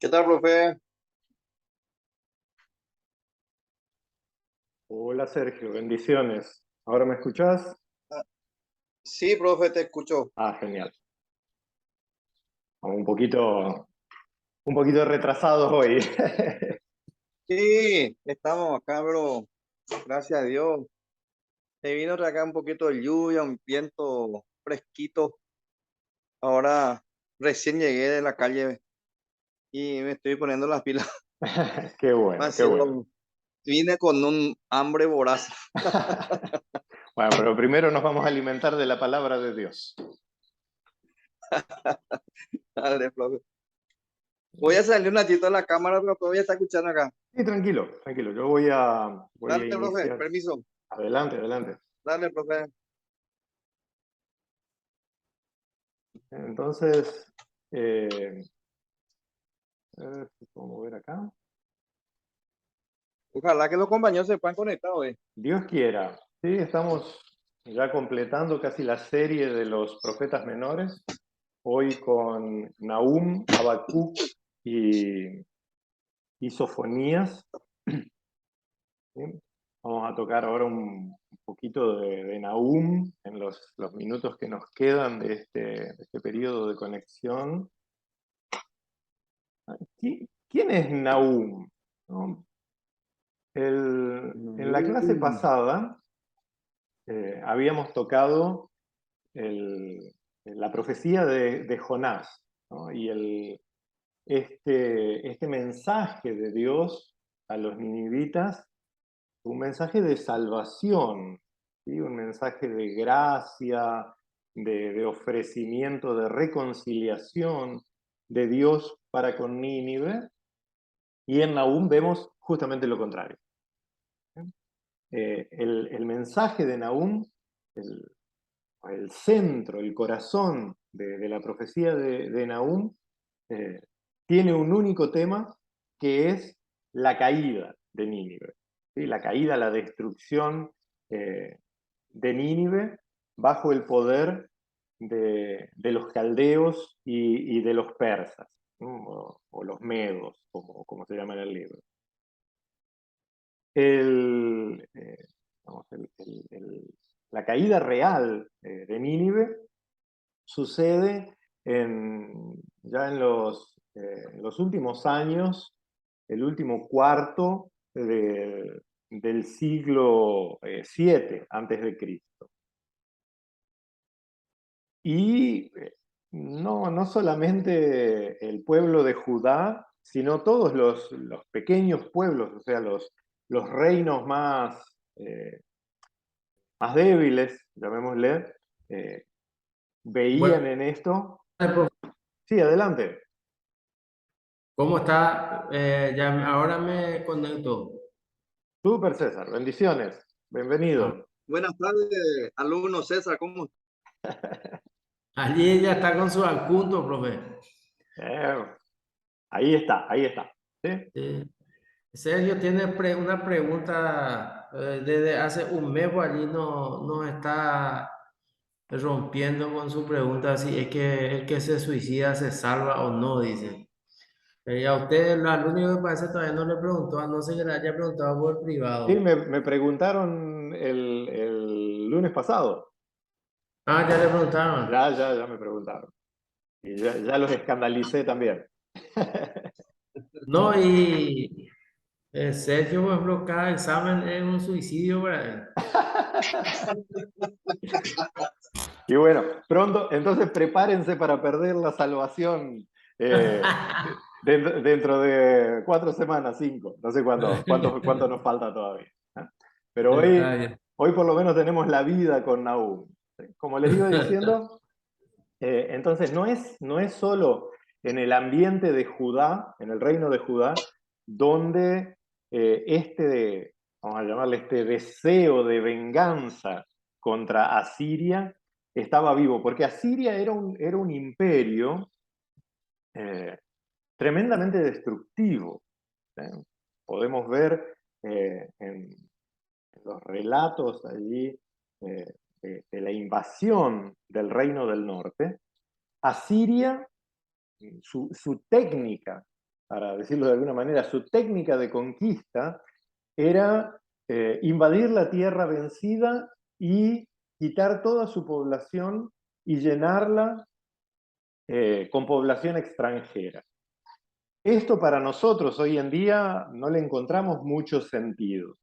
¿Qué tal, profe? Hola Sergio, bendiciones. ¿Ahora me escuchás? Ah, sí, profe, te escucho. Ah, genial. Vamos un poquito retrasados hoy. Sí, estamos acá, pero gracias a Dios. Se vino de acá un poquito de lluvia, un viento fresquito. Ahora recién llegué de la calle y me estoy poniendo las pilas. Qué bueno, qué bueno. Vine con un hambre voraz. Bueno, pero primero nos vamos a alimentar de la palabra de Dios. Dale, profe. Voy a salir un ratito de la cámara, pero todavía está escuchando acá. Sí, tranquilo, tranquilo. Yo voy a Dale, profe, iniciar. permiso. Adelante, adelante. Dale, profe. Entonces, eh, a ver si puedo mover acá. Ojalá que los compañeros se puedan conectar hoy. Dios quiera. Sí, estamos ya completando casi la serie de los profetas menores. Hoy con Nahum, Habacuc y, y Sofonías. ¿Sí? Vamos a tocar ahora un poquito de Nahum en los minutos que nos quedan de este periodo de conexión. ¿Quién es Nahum? ¿No? En la clase pasada habíamos tocado la profecía de Jonás, ¿no? Y este mensaje de Dios a los ninivitas, un mensaje de salvación, ¿sí? Un mensaje de gracia, de ofrecimiento, de reconciliación de Dios para con Nínive, y en Nahum vemos justamente lo contrario. El mensaje de Nahum, el centro, el corazón de la profecía de Nahum, eh, tiene un único tema que es la caída de Nínive. ¿Sí? La caída, la destrucción de Nínive bajo el poder de los caldeos y de los persas, ¿no? O los medos, como se llama en el libro. El, vamos, la caída real de Nínive sucede ya en los últimos años, el último cuarto del siglo VII antes de Cristo. Y no solamente el pueblo de Judá, sino todos los pequeños pueblos, o sea, los reinos más débiles, llamémosle, Bueno, veían en esto. profe, Sí, adelante. ¿cómo está? Ya ahora me conecto. Súper César, bendiciones, Ah, bienvenido. Buenas tardes, alumno César, ¿cómo está? allí ya está con su adjunto, profe. Eh, ahí está, ahí está. ¿Sí? Sí. Sergio tiene una pregunta desde hace un mes, pues allí no está rompiendo con su pregunta si es que el que se suicida se salva o no, dice. Y a usted, lo único que parece todavía no le preguntó, a no ser que le haya preguntado por Sí, privado. me preguntaron el lunes pasado. Ah, ya le preguntaron. Ya me preguntaron. Y ya los escandalicé también. No, y Sergio, por ejemplo, cada examen es un suicidio para él. Y bueno, pronto, entonces prepárense para perder la salvación eh, dentro de 4 semanas, 5, no sé cuánto nos falta todavía. ¿Eh? Pero Está bien. hoy por lo menos tenemos la vida con Nahum. Como les iba diciendo, entonces no es solo en el ambiente de Judá, en el reino de Judá, donde vamos a llamarle este deseo de venganza contra Asiria estaba vivo, porque Asiria era un imperio eh, tremendamente destructivo. ¿Eh? Podemos ver en los relatos allí de la invasión del reino del norte, Asiria, su técnica, para decirlo de alguna manera, su técnica de conquista era invadir la tierra vencida y quitar toda su población y llenarla con población extranjera. Esto para nosotros hoy en día no le encontramos mucho sentido,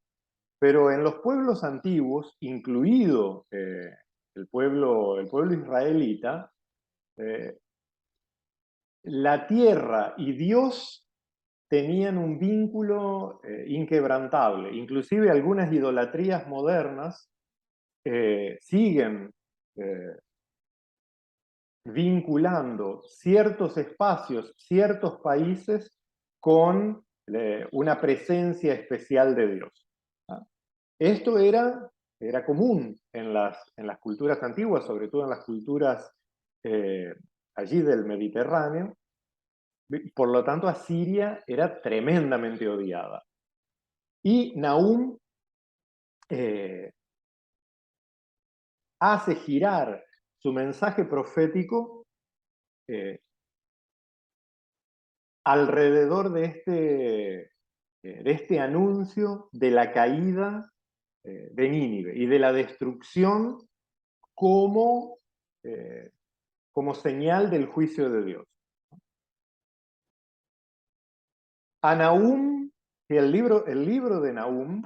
pero en los pueblos antiguos, incluido el pueblo israelita, la tierra y Dios tenían un vínculo inquebrantable. Inclusive algunas idolatrías modernas siguen vinculando ciertos espacios, ciertos países con una presencia especial de Dios. ¿Ah? Esto era común en las culturas antiguas, sobre todo en las culturas allí del Mediterráneo. Por lo tanto, Asiria era tremendamente odiada. Y Nahum hace girar su mensaje profético alrededor de este anuncio de la caída de Nínive y de la destrucción como, como señal del juicio de Dios. A Nahum, el libro de Nahum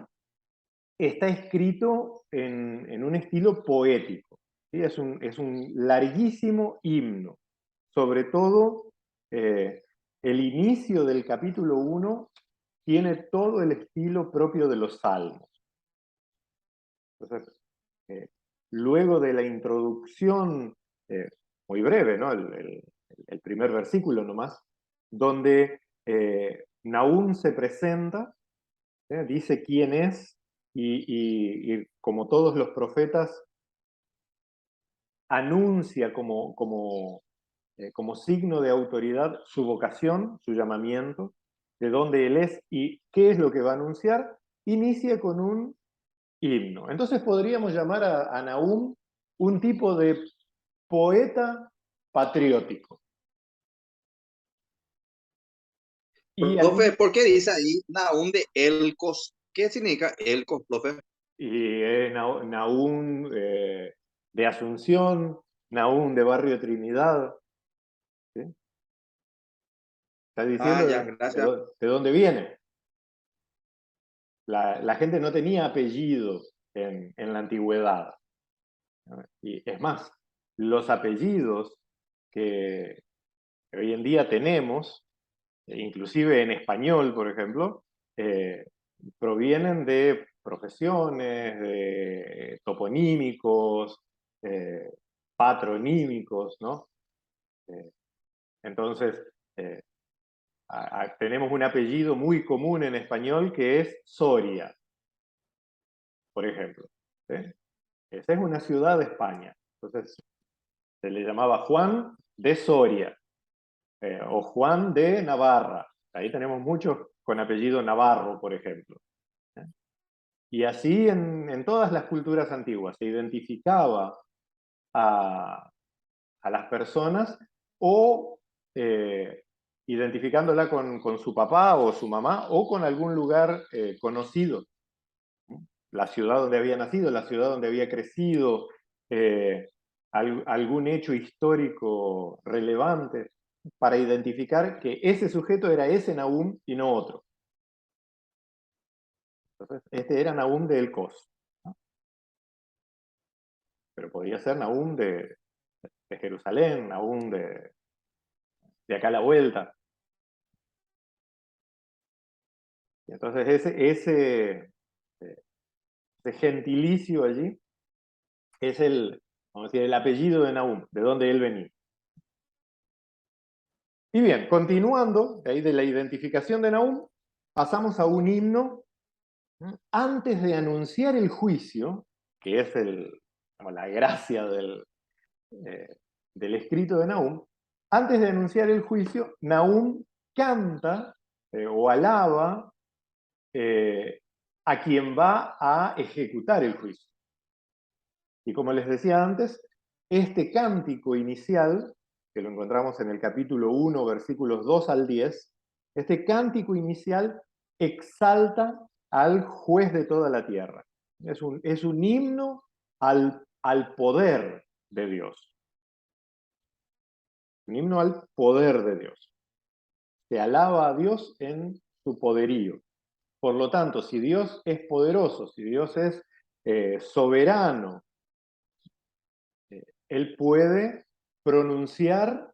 está escrito en un estilo poético. ¿Sí? Es un larguísimo himno. Sobre todo, el inicio del capítulo 1 tiene todo el estilo propio de los salmos. Entonces, luego de la introducción, muy breve, ¿no? El primer versículo nomás, donde Nahum se presenta, dice quién es, y como todos los profetas, anuncia como signo de autoridad su vocación, su llamamiento, de dónde él es y qué es lo que va a anunciar, inicia con un himno. Entonces podríamos llamar a Nahum un tipo de poeta patriótico. Y, Profe, ¿por qué dice ahí Nahum de Elcos? ¿Qué significa Elcos, profe? Nahum de Asunción, Nahum de Barrio Trinidad. ¿Sí? Está Ah, diciendo ya, gracias. de dónde viene. La gente no tenía apellido en la antigüedad. ¿No? Y es más, los apellidos que hoy en día tenemos, inclusive en español, por ejemplo, provienen de profesiones, de toponímicos, patronímicos, ¿no? Entonces, tenemos un apellido muy común en español que es Soria, por ejemplo. ¿Sí? Esa es una ciudad de España. Entonces, se le llamaba Juan de Soria o Juan de Navarra. Ahí tenemos muchos con apellido Navarro, por ejemplo. Y así en todas las culturas antiguas se identificaba a las personas o identificándola con su papá o su mamá o con algún lugar conocido. La ciudad donde había nacido, la ciudad donde había crecido, algún hecho histórico relevante para identificar que ese sujeto era ese Nahum y no otro. Entonces, este era Nahum de Elcos, ¿no? Pero podría ser Nahum de Jerusalén, Nahum de acá a la vuelta. Y entonces ese gentilicio allí es vamos a decir, el apellido de Nahum, de donde él venía. Y bien, continuando, de ahí de la identificación de Nahum, pasamos a un himno antes de anunciar el juicio, que es la gracia del escrito de Nahum. Antes de anunciar el juicio, Nahum canta o alaba a quien va a ejecutar el juicio. Y como les decía antes, este cántico inicial, que lo encontramos en el capítulo 1, versículos 2 al 10, Este cántico inicial exalta al juez de toda la tierra. Es un himno al poder de Dios. Un himno al poder de Dios. Se alaba a Dios en su poderío. Por lo tanto, si Dios es poderoso, si Dios es soberano, Él puede pronunciar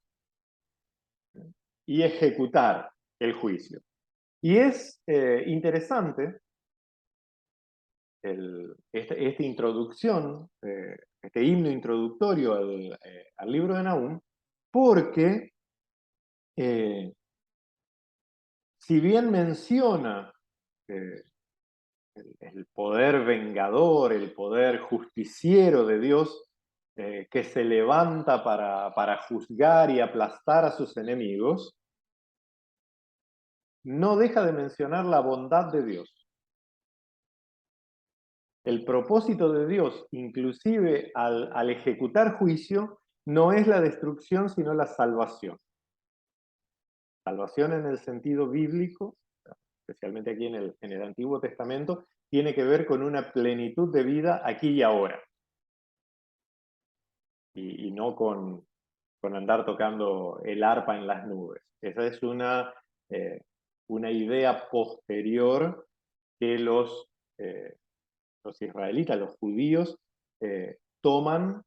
y ejecutar el juicio. Y es interesante esta introducción, este himno introductorio al libro de Nahum, porque si bien menciona el poder vengador, el poder justiciero de Dios, que se levanta para juzgar y aplastar a sus enemigos, no deja de mencionar la bondad de Dios. El propósito de Dios, inclusive al ejecutar juicio, no es la destrucción, sino la salvación. Salvación en el sentido bíblico, especialmente aquí en el Antiguo Testamento, tiene que ver con una plenitud de vida aquí y ahora. Y no con andar tocando el arpa en las nubes. Esa es una idea posterior que los israelitas, los judíos, toman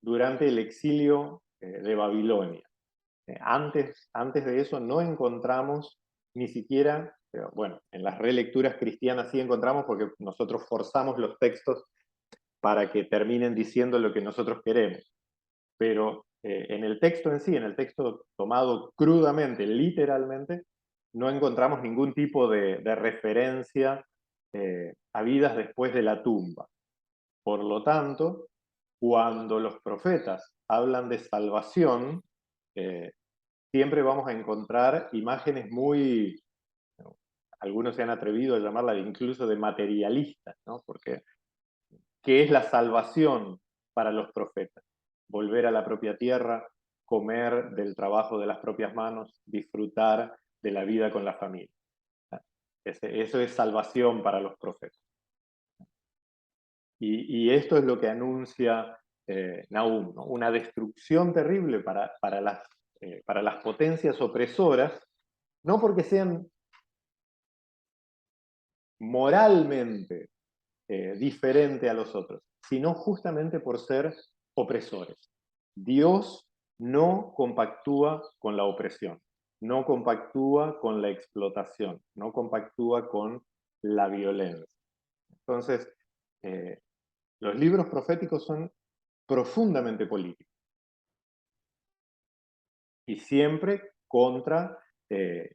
durante el exilio de Babilonia. Antes de eso no encontramos ni siquiera, bueno, en las relecturas cristianas sí encontramos porque nosotros forzamos los textos para que terminen diciendo lo que nosotros queremos. Pero en el texto en sí, en el texto tomado crudamente, literalmente, no encontramos ningún tipo de referencia a vidas después de la tumba. Por lo tanto, cuando los profetas hablan de salvación, siempre vamos a encontrar imágenes muy, algunos se han atrevido a llamarla incluso de materialistas, ¿no? Porque ¿qué es la salvación para los profetas? Volver a la propia tierra, comer del trabajo de las propias manos, disfrutar de la vida con la familia. Eso es salvación para los profetas. Y esto es lo que anuncia Nahum, ¿no? Una destrucción terrible para las potencias opresoras, no porque sean moralmente diferentes a los otros, sino justamente por ser opresores. Dios no compactúa con la opresión, no compactúa con la explotación, no compactúa con la violencia. Entonces, los libros proféticos son profundamente políticos y siempre contra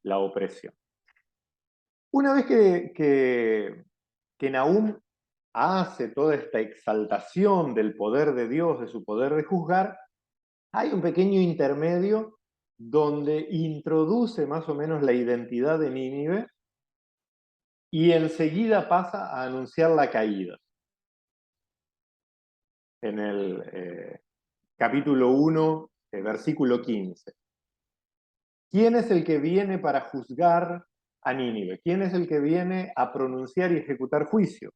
la opresión. Una vez que Nahum hace toda esta exaltación del poder de Dios, de su poder de juzgar, hay un pequeño intermedio donde introduce más o menos la identidad de Nínive y enseguida pasa a anunciar la caída. En el capítulo 1, versículo 15. ¿Quién es el que viene para juzgar a Nínive? ¿Quién es el que viene a pronunciar y ejecutar juicio?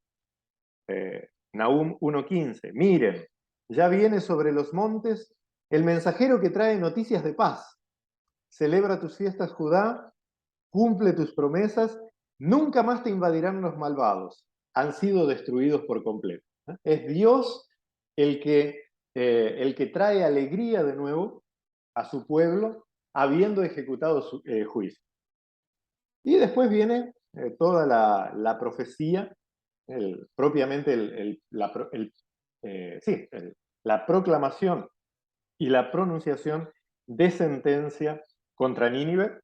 Nahum 1:15. Miren, ya viene sobre los montes el mensajero que trae noticias de paz. Celebra tus fiestas, Judá, cumple tus promesas, nunca más te invadirán los malvados. Han sido destruidos por completo. Es Dios el que trae alegría de nuevo a su pueblo, habiendo ejecutado su juicio. Y después viene toda la profecía, propiamente la proclamación y la pronunciación de sentencia contra Nínive,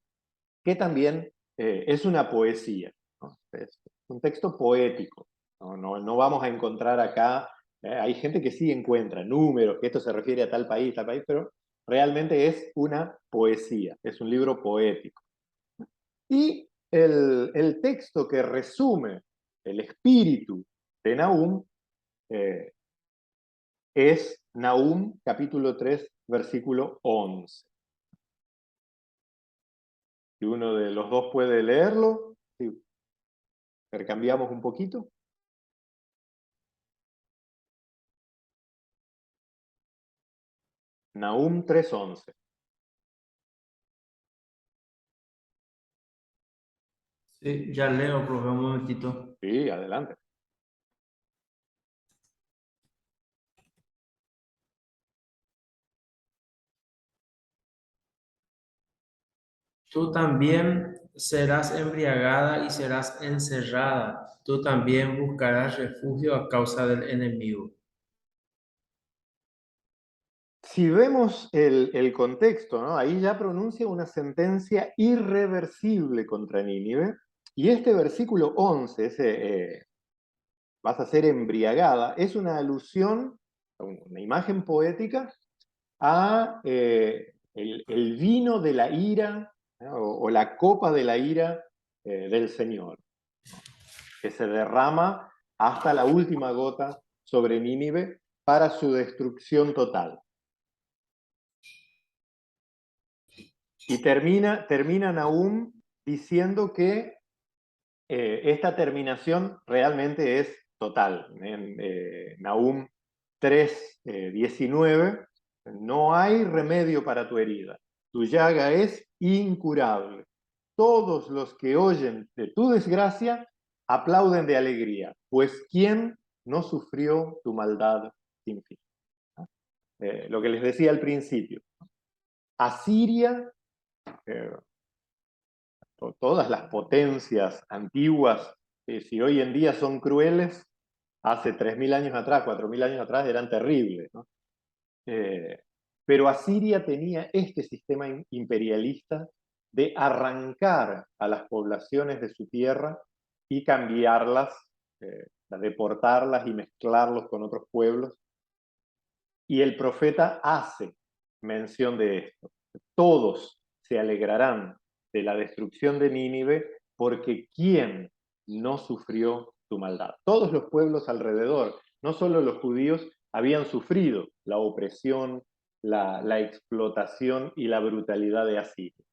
que también es una poesía, ¿no? Es un texto poético. No vamos a encontrar acá, hay gente que sí encuentra números, que esto se refiere a tal país, pero realmente es una poesía, es un libro poético. Y el texto que resume el espíritu de Nahum es Nahum capítulo 3, versículo 11. Si uno de los dos puede leerlo, sí. Intercambiamos un poquito. Nahum 3:11. Sí, ya leo, profe, un momentito. Sí, adelante. Tú también serás embriagada y serás encerrada. Tú también buscarás refugio a causa del enemigo. Si vemos el contexto, ¿no? Ahí ya pronuncia una sentencia irreversible contra Nínive. Y este versículo 11, ese, vas a ser embriagada, es una alusión, una imagen poética a el vino de la ira, ¿no? O la copa de la ira del Señor, que se derrama hasta la última gota sobre Nínive para su destrucción total. Y termina Nahum diciendo que esta terminación realmente es total. En Nahum 3:19, no hay remedio para tu herida, tu llaga es incurable. Todos los que oyen de tu desgracia aplauden de alegría, pues ¿quién no sufrió tu maldad sin fin? Lo que les decía al principio, Asiria, eh, todas las potencias antiguas, si hoy en día son crueles, hace 3.000 años atrás, 4.000 años atrás eran terribles, ¿no? Pero Asiria tenía este sistema imperialista de arrancar a las poblaciones de su tierra y cambiarlas, deportarlas y mezclarlos con otros pueblos. Y el profeta hace mención de esto. Todos se alegrarán de la destrucción de Nínive, porque ¿quién no sufrió tu maldad? Todos los pueblos alrededor, no solo los judíos, habían sufrido la opresión, la explotación y la brutalidad de Asiria.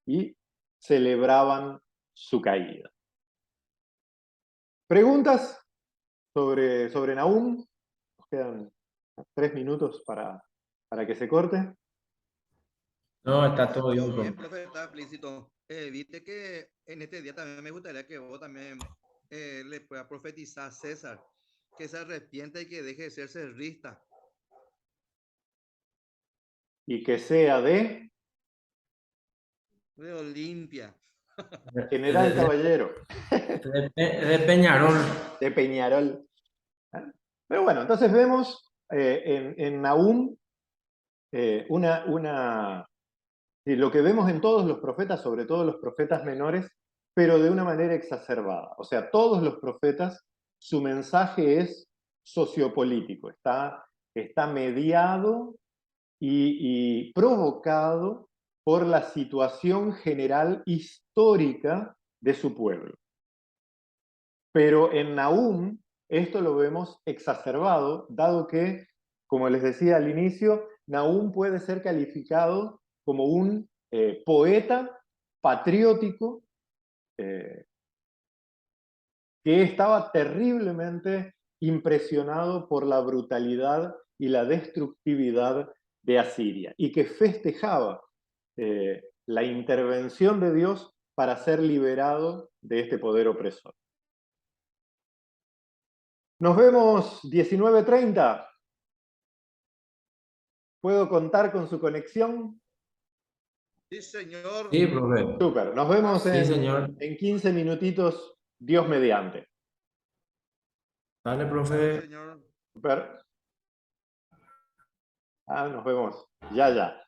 Y celebraban su caída. ¿Preguntas sobre Nahum? Nos quedan 3 minutos para que se corte. No, está todo Todo bien, bien, profe. profe, está explícito. Viste que en este día también me gustaría que vos también le puedas profetizar a César, que se arrepienta y que deje de ser cerrista. Y que sea de De Olimpia. General Caballero, De Peñarol. de Peñarol. Pero bueno, entonces vemos en Nahum lo que vemos en todos los profetas, sobre todo los profetas menores, pero de una manera exacerbada. O sea, todos los profetas, su mensaje es sociopolítico, está mediado y provocado por la situación general histórica de su pueblo. Pero en Nahum esto lo vemos exacerbado, dado que, como les decía al inicio, Nahum puede ser calificado como un poeta patriótico que estaba terriblemente impresionado por la brutalidad y la destructividad de Asiria y que festejaba la intervención de Dios para ser liberado de este poder opresor. Nos vemos 19:30. ¿Puedo contar con su conexión? Sí, señor. Sí, profe. Súper. Nos vemos Sí, señor. en 15 minutitos, Dios mediante. Dale, Dale, profe. señor. Súper. Nos vemos. Ya, ya.